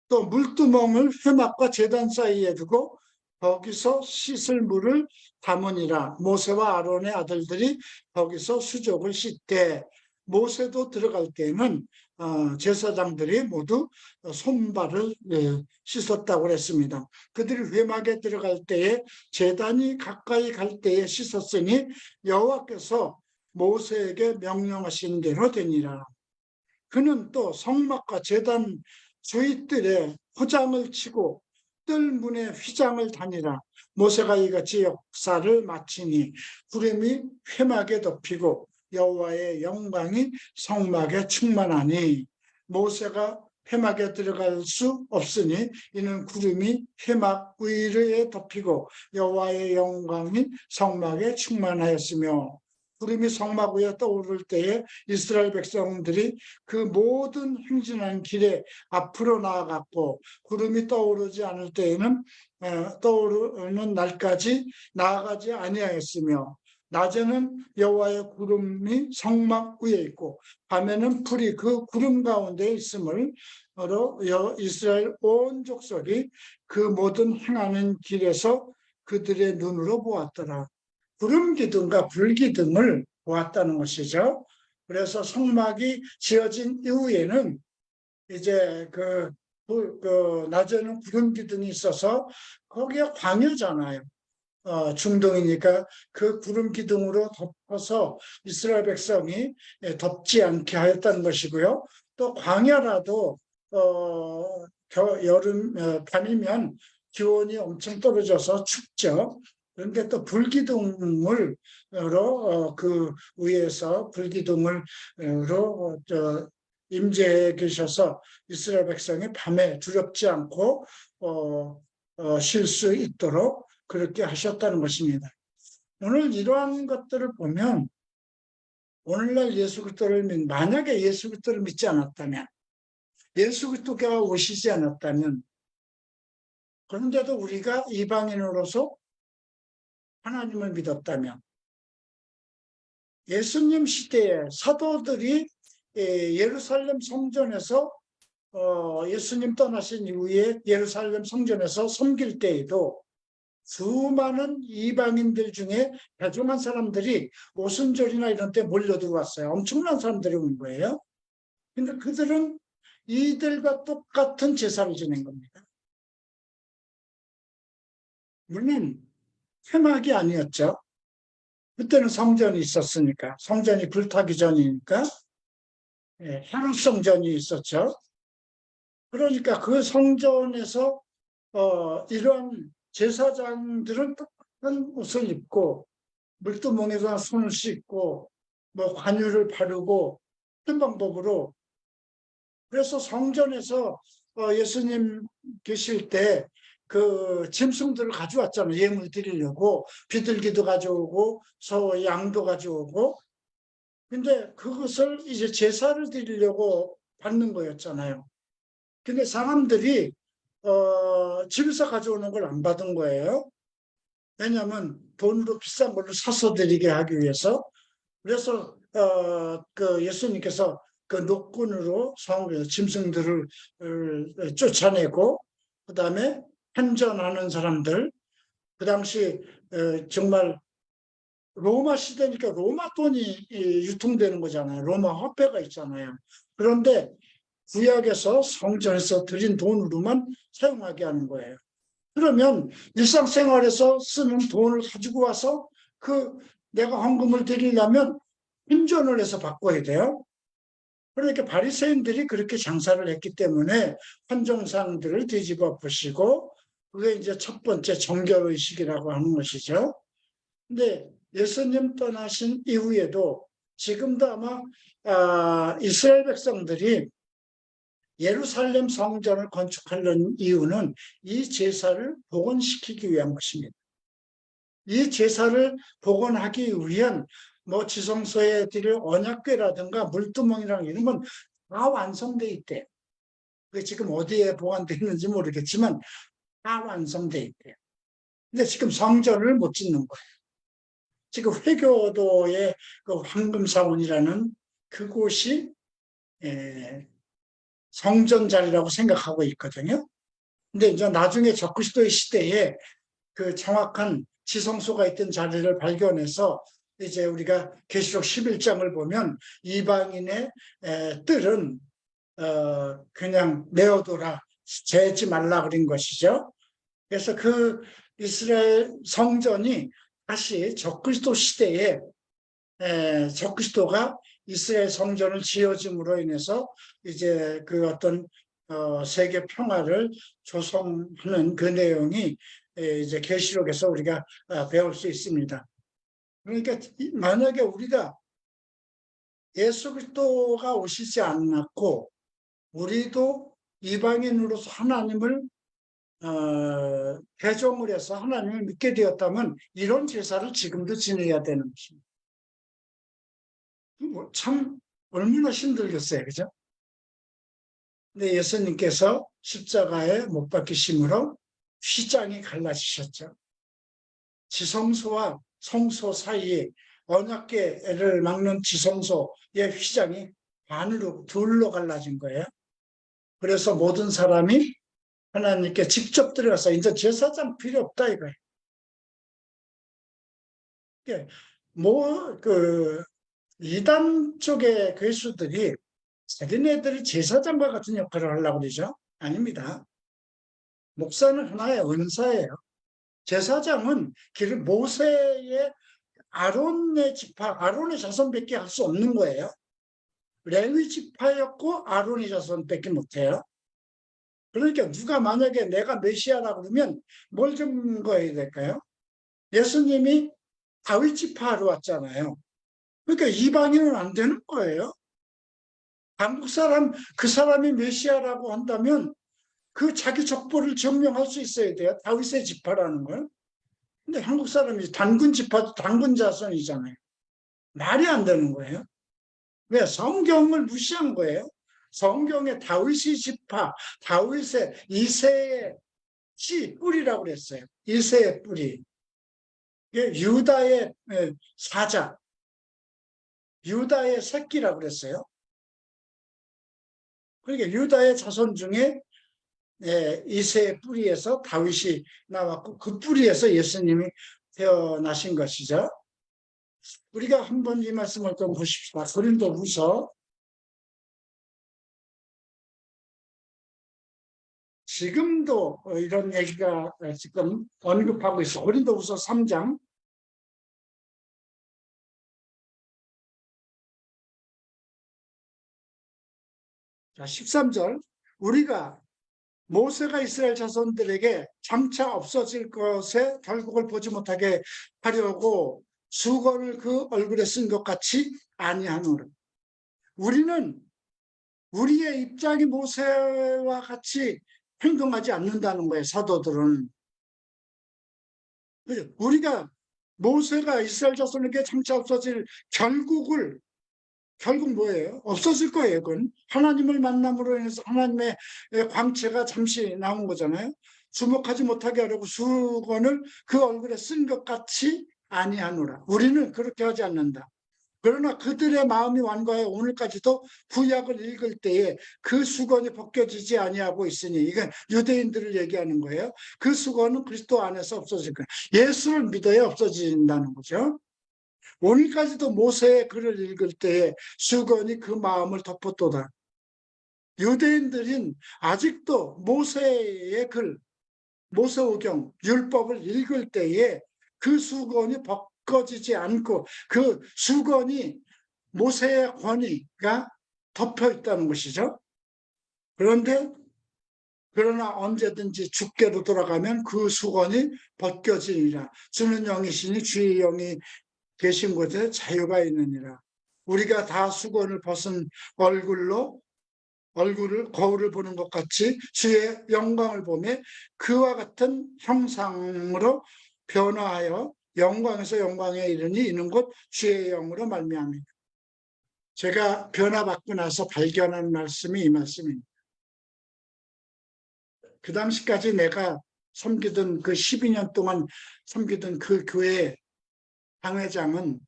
또 물두멍을 회막과 제단 사이에 두고 거기서 씻을 물을 담으니라. 모세와 아론의 아들들이 거기서 수족을 씻되 모세도 들어갈 때는 제사장들이 모두 손발을 씻었다고 했습니다. 그들이 회막에 들어갈 때에 제단이 가까이 갈 때에 씻었으니 여호와께서 모세에게 명령하신 대로 되니라. 그는 또 성막과 제단 주위뜰에 호장을 치고 뜰문에 휘장을 다니라. 모세가 이같이 역사를 마치니 구름이 회막에 덮이고 여호와의 영광이 성막에 충만하니 모세가 회막에 들어갈 수 없으니 이는 구름이 회막 위에 덮이고 여호와의 영광이 성막에 충만하였으며, 구름이 성막 위에 떠오를 때에 이스라엘 백성들이 그 모든 행진한 길에 앞으로 나아갔고, 구름이 떠오르지 않을 때에는 떠오르는 날까지 나아가지 아니하였으며, 낮에는 여호와의 구름이 성막 위에 있고 밤에는 불이 그 구름 가운데 있음을 이스라엘 온 족속이 그 모든 행하는 길에서 그들의 눈으로 보았더라. 구름 기둥과 불 기둥을 보았다는 것이죠. 그래서 성막이 지어진 이후에는 이제 낮에는 구름 기둥이 있어서 거기에 광야잖아요. 중동이니까 그 구름 기둥으로 덮어서 이스라엘 백성이 덮지 않게 하였다는 것이고요. 또 광야라도 여름 밤이면 기온이 엄청 떨어져서 춥죠. 그런데 또 불기둥으로 그 위에서 불기둥으로 임재해 계셔서 이스라엘 백성이 밤에 두렵지 않고 쉴 수 있도록 그렇게 하셨다는 것입니다. 오늘 이러한 것들을 보면 오늘날 예수 그리스도를 만약에 예수 그리스도를 믿지 않았다면, 예수 그리스도가 오시지 않았다면, 그런데도 우리가 이방인으로서 하나님을 믿었다면, 예수님 시대에 사도들이 예루살렘 성전에서 예수님 떠나신 이후에 예루살렘 성전에서 섬길 때에도 수많은 이방인들 중에 대중한 사람들이 오순절이나 이런 때 몰려 들어왔어요. 엄청난 사람들이 온 거예요. 근데 그들은 이들과 똑같은 제사를 지낸 겁니다. 물론 회막이 아니었죠. 그때는 성전이 있었으니까, 성전이 불타기 전이니까 향 성전이 있었죠. 그러니까 그 성전에서 이러한 제사장들은 똑같은 옷을 입고 물두멍에다 손을 씻고 뭐 관유를 바르고 그런 방법으로, 그래서 성전에서 예수님 계실 때 그 짐승들을 가져왔잖아요. 예물 드리려고 비둘기도 가져오고 양도 가져오고. 근데 그것을 이제 제사를 드리려고 받는 거였잖아요. 근데 사람들이 집에서 가져오는 걸 안 받은 거예요. 왜냐하면 돈으로 비싼 걸로 사서 드리게 하기 위해서. 그래서 그 예수님께서 그 노끈으로 짐승들을 쫓아내고, 그 다음에 환전하는 사람들, 그 당시 정말 로마 시대니까 로마 돈이 유통되는 거잖아요. 로마 화폐가 있잖아요. 그런데 구약에서 성전에서 드린 돈으로만 사용하게 하는 거예요. 그러면 일상생활에서 쓰는 돈을 가지고 와서 내가 헌금을 드리려면 인전을 해서 바꿔야 돼요. 그러니까 바리새인들이 그렇게 장사를 했기 때문에 환정상들을 뒤집어 엎으시고, 그게 이제 첫 번째 정결의식이라고 하는 것이죠. 근데 예수님 떠나신 이후에도 지금도 아마 이스라엘 백성들이 예루살렘 성전을 건축하려는 이유는 이 제사를 복원시키기 위한 것입니다. 이 제사를 복원하기 위한 뭐 지성소에 드릴 언약궤라든가 물두멍이랑 이런 건 다 완성돼 있대요. 그게 지금 어디에 보관되어 있는지 모르겠지만 다 완성돼 있대요. 근데 지금 성전을 못 짓는 거예요. 지금 회교도의 그 황금사원이라는 그곳이 성전 자리라고 생각하고 있거든요. 근데 이제 나중에 적그리스도의 시대에 그 정확한 지성소가 있던 자리를 발견해서 이제 우리가 계시록 11장을 보면 이방인의 뜰은 그냥 내어둬라, 재지 말라 그린 것이죠. 그래서 그 이스라엘 성전이 다시 적그리스도 시대에 적그리스도가 이스라엘 성전을 지어짐으로 인해서 이제 그 어떤 세계 평화를 조성하는 그 내용이 이제 계시록에서 우리가 배울 수 있습니다. 그러니까 만약에 우리가 예수 그리스도가 오시지 않았고 우리도 이방인으로서 하나님을 개종을 해서 하나님을 믿게 되었다면 이런 제사를 지금도 지내야 되는 것입니다. 참 얼마나 힘들겠어요, 그죠? 근데 예수님께서 십자가에 못 박히심으로 휘장이 갈라지셨죠. 지성소와 성소 사이에 언약궤를 막는 지성소의 휘장이 반으로 둘로 갈라진 거예요. 그래서 모든 사람이 하나님께 직접 들어가서 이제 제사장 필요 없다 이거예요. 뭐 이단 쪽의 괴수들이 자기네들이 제사장과 같은 역할을 하려고 그러죠. 아닙니다. 목사는 하나의 은사예요. 제사장은 모세의 아론의 지파, 아론의 자손밖에 할 수 없는 거예요. 레위 지파였고 아론의 자손밖에 못해요. 그러니까 누가 만약에 내가 메시아라고 그러면 뭘 증거해야 될까요? 예수님이 다윗 지파로 왔잖아요. 그러니까 이방인은 안 되는 거예요. 한국 사람, 그 사람이 메시아라고 한다면 그 자기 족보를 증명할 수 있어야 돼요. 다윗의 지파라는 걸. 근데 한국 사람이 단군 지파도 단군 자손이잖아요. 말이 안 되는 거예요. 왜? 성경을 무시한 거예요. 성경에 다윗의 지파, 다윗의 이세의 뿌리라고 그랬어요. 이세의 뿌리. 유다의 사자, 유다의 새끼라고 그랬어요. 그러니까 유다의 자손 중에 이세의 뿌리에서 다윗이 나왔고 그 뿌리에서 예수님이 태어나신 것이죠. 우리가 한번 이 말씀을 좀 보십시다. 고린도후서 지금도 이런 얘기가 지금 언급하고 있어. 고린도후서 3장 13절 우리가 모세가 이스라엘 자손들에게 장차 없어질 것에 결국을 보지 못하게 하려고 수건을 그 얼굴에 쓴 것 같이 아니하노라. 우리는 우리의 입장이 모세와 같이 행동하지 않는다는 거예요. 사도들은. 우리가 모세가 이스라엘 자손에게 장차 없어질 결국 뭐예요? 없어질 거예요. 그건 하나님을 만남으로 인해서 하나님의 광채가 잠시 나온 거잖아요. 주목하지 못하게 하려고 수건을 그 얼굴에 쓴 것 같이 아니하노라. 우리는 그렇게 하지 않는다. 그러나 그들의 마음이 완고하여 오늘까지도 구약을 읽을 때에 그 수건이 벗겨지지 아니하고 있으니 이건 유대인들을 얘기하는 거예요. 그 수건은 그리스도 안에서 없어질 거예요. 예수를 믿어야 없어진다는 거죠. 오늘까지도 모세의 글을 읽을 때에 수건이 그 마음을 덮었도다. 유대인들은 아직도 모세의 글, 모세오경, 율법을 읽을 때에 그 수건이 벗겨지지 않고 그 수건이 모세의 권위가 덮여 있다는 것이죠. 그러나 언제든지 주께로 돌아가면 그 수건이 벗겨지니라. 주는 영이시니 주의 영이 계신 곳에 자유가 있느니라. 우리가 다 수건을 벗은 거울을 보는 것 같이 주의 영광을 보며 그와 같은 형상으로 변화하여 영광에서 영광에 이르니 이는 곧 주의 영으로 말미암이다. 제가 변화받고 나서 발견한 말씀이 이 말씀입니다. 그 당시까지 내가 섬기던 그 12년 동안 섬기던 그 교회 당회장은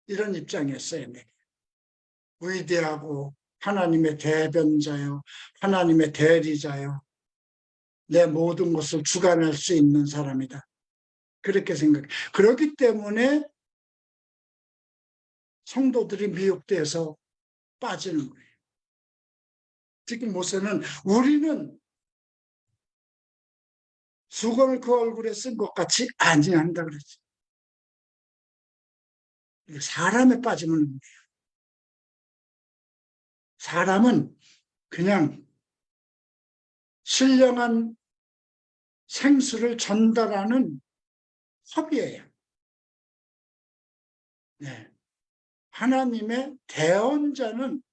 이런 입장이었어요. 위대하고 하나님의 대변자요, 하나님의 대리자요, 내 모든 것을 주관할 수 있는 사람이다. 그렇게 생각해. 그렇기 때문에 성도들이 미혹돼서 빠지는 거예요. 특히 모세는 우리는 수건을 그 얼굴에 쓴 것 같이 아니한다 그랬지. 사람에 빠지면 사람은 그냥 신령한 생수를 전달하는 섭이에요. 네. 하나님의 대언자는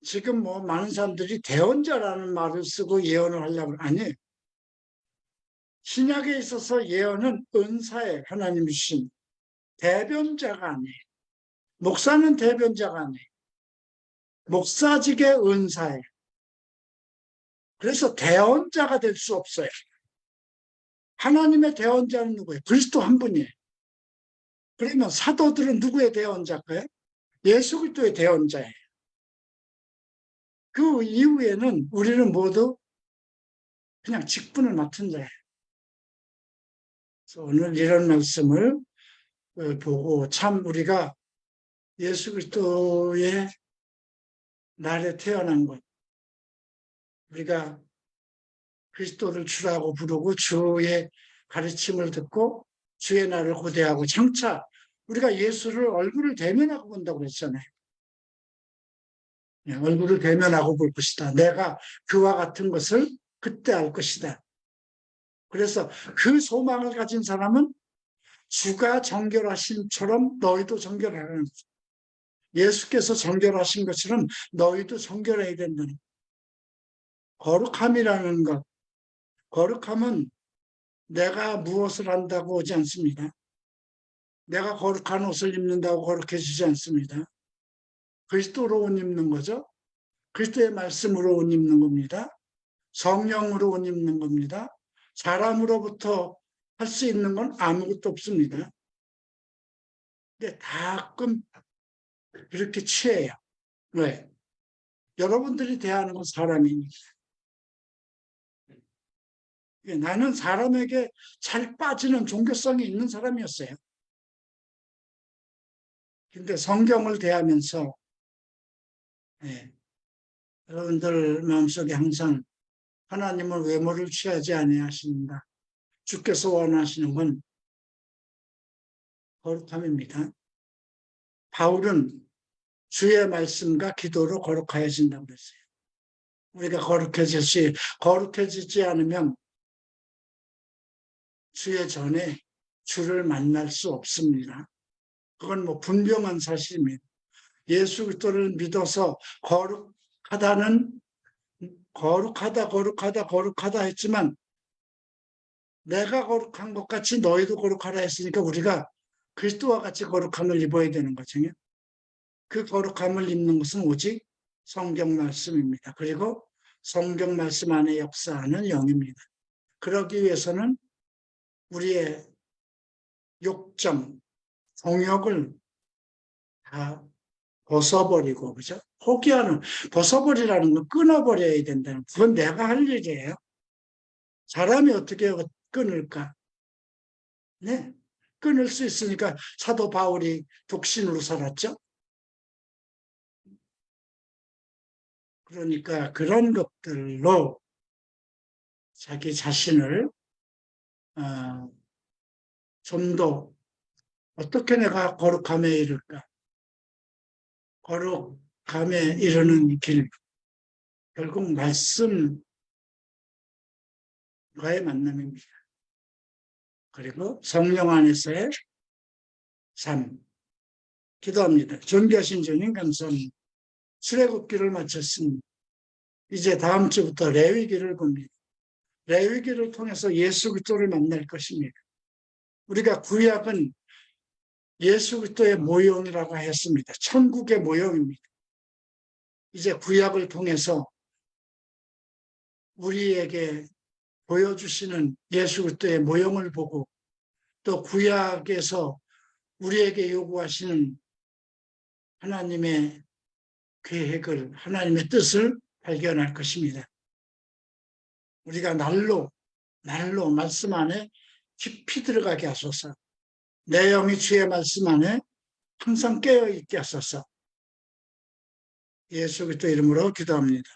지금 뭐 많은 사람들이 대언자라는 말을 쓰고 예언을 하려고 아니 신약에 있어서 예언은 은사에 하나님이 주신 대변자가 아니에요. 목사는 대변자가 아니에요. 목사직의 은사예요. 그래서 대언자가 될 수 없어요. 하나님의 대언자는 누구예요? 그리스도 한 분이에요. 그러면 사도들은 누구의 대언자일까요? 예수 그리스도의 대언자예요. 그 이후에는 우리는 모두 그냥 직분을 맡은 자예요. 그래서 오늘 이런 말씀을 보고 참 우리가 예수 그리스도의 날에 태어난 것, 우리가 그리스도를 주라고 부르고 주의 가르침을 듣고 주의 날을 고대하고 장차 우리가 예수를 얼굴을 대면하고 본다고 그랬잖아요. 얼굴을 대면하고 볼 것이다. 내가 그와 같은 것을 그때 알 것이다. 그래서 그 소망을 가진 사람은 주가 정결하심처럼 너희도 정결하라는 거죠. 예수께서 정결하신 것처럼 너희도 정결해야 된다는 거룩함이라는 것. 거룩함은 내가 무엇을 한다고 오지 않습니다. 내가 거룩한 옷을 입는다고 거룩해지지 않습니다. 그리스도로 옷 입는 거죠. 그리스도의 말씀으로 옷 입는 겁니다. 성령으로 옷 입는 겁니다. 사람으로부터 할 수 있는 건 아무것도 없습니다. 근데 가끔 그렇게 취해요. 왜? 여러분들이 대하는 건 사람입니다. 나는 사람에게 잘 빠지는 종교성이 있는 사람이었어요. 근데 성경을 대하면서 예, 여러분들 마음속에 항상 하나님은 외모를 취하지 아니하신다. 주께서 원하시는 건 거룩함입니다. 바울은 주의 말씀과 기도로 거룩하여진다고 그랬어요. 우리가 거룩해지지 않으면 주의 전에 주를 만날 수 없습니다. 그건 뭐 분명한 사실입니다. 예수 그리스도를 믿어서 거룩하다 했지만 내가 거룩한 것 같이 너희도 거룩하라 했으니까 우리가 그리스도와 같이 거룩함을 입어야 되는 거죠. 그 거룩함을 입는 것은 오직 성경 말씀입니다. 그리고 성경 말씀 안에 역사하는 영입니다. 그러기 위해서는 우리의 욕정, 성욕을 다 벗어버리고, 그죠? 벗어버리라는 건 끊어버려야 된다는, 그건 내가 할 일이에요. 사람이 어떻게 끊을까? 네. 끊을 수 있으니까 사도 바울이 독신으로 살았죠? 그러니까 그런 것들로 자기 자신을 좀 더 어떻게 내가 거룩함에 이를까? 거룩함에 이르는 길, 결국 말씀과의 만남입니다. 그리고 성령 안에서의 삶, 기도합니다. 존귀하신 주님 감사합니다. 출애굽기를 마쳤습니다. 이제 다음 주부터 레위기를 봅니다. 레위기를 통해서 예수 그리스도를 만날 것입니다. 우리가 구약은 예수 그리스도의 모형이라고 했습니다. 천국의 모형입니다. 이제 구약을 통해서 우리에게 보여주시는 예수 그리스도의 모형을 보고 또 구약에서 우리에게 요구하시는 하나님의 계획을, 하나님의 뜻을 발견할 것입니다. 우리가 날로 말씀 안에 깊이 들어가게 하소서. 내 영이 주의 말씀 안에 항상 깨어있게 하소서. 예수 그리스도 이름으로 기도합니다.